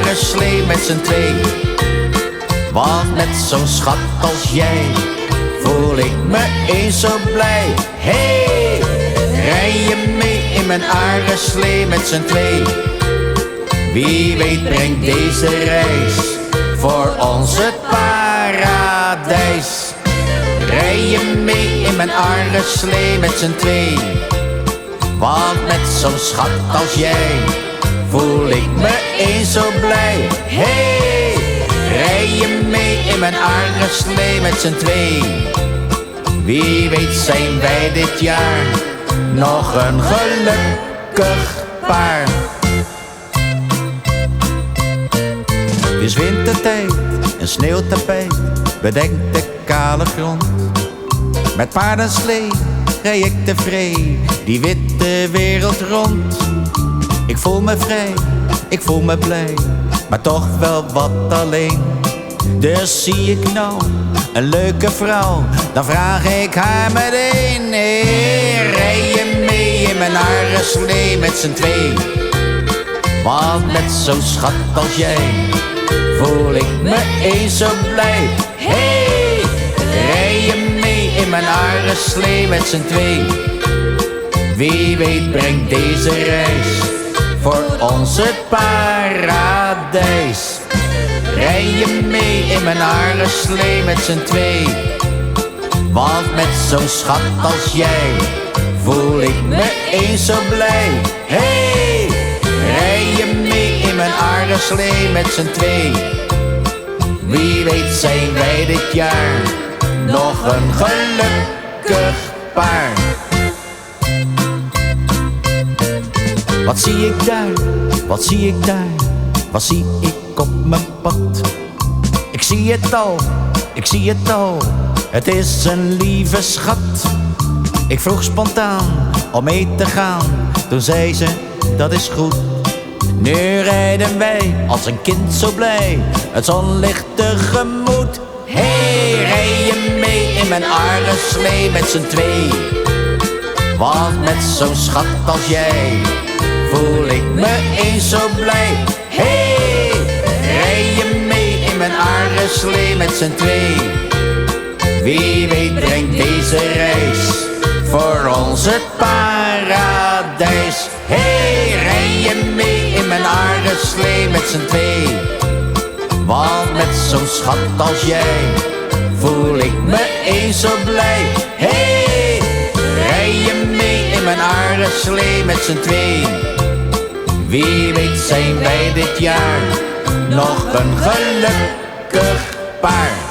arenslee met z'n twee. Want met zo'n schat als jij voel ik me eens zo blij. Hey, rij je mee in mijn arenslee met z'n twee. Wie weet brengt deze reis voor ons het paradijs. Rij je mee in mijn arenslee met z'n twee. Want met zo'n schat als jij voel ik me eens zo blij. Hey, rij je mee in mijn arenslee met z'n twee. Wie weet zijn wij dit jaar nog een gelukkig paar. Het is wintertijd, een sneeuwtapijt bedenkt de kale grond. Met paardenslee rij ik tevreden die witte wereld rond. Ik voel me vrij, ik voel me blij, maar toch wel wat alleen. Dus zie ik nou een leuke vrouw, dan vraag ik haar meteen. Hey, rij je mee in mijn arenslee met z'n twee. Want met zo'n schat als jij voel ik me eens zo blij. Hey, rij je mee in mijn arenslee met z'n twee. Wie weet brengt deze reis voor ons het paradijs. Rij je mee in mijn arenslee met z'n twee. Want met zo'n schat als jij voel ik me eens zo blij. Hey, rij je mee in mijn arenslee met z'n twee. Wie weet zijn wij dit jaar nog een gelukkig paar. Wat zie ik daar, wat zie ik daar, wat zie ik op mijn pad? Ik zie het al, ik zie het al, het is een lieve schat. Ik vroeg spontaan om mee te gaan, toen zei ze dat is goed. Nu rijden wij als een kind zo blij, het zonlicht tegemoet. Hey, rij je mee in mijn arenslee met z'n twee. Want met zo'n schat als jij voel ik me eens zo blij. Hey, rij je mee in mijn arenslee met z'n twee. Wie weet brengt deze reis voor ons het paradijs. Hey, rij je mee in mijn arenslee met z'n twee. Want met zo'n schat als jij voel ik me eens zo blij. Hey, rij je mee in mijn arenslee met z'n twee. Wie weet zijn wij dit jaar nog een gelukkig paar.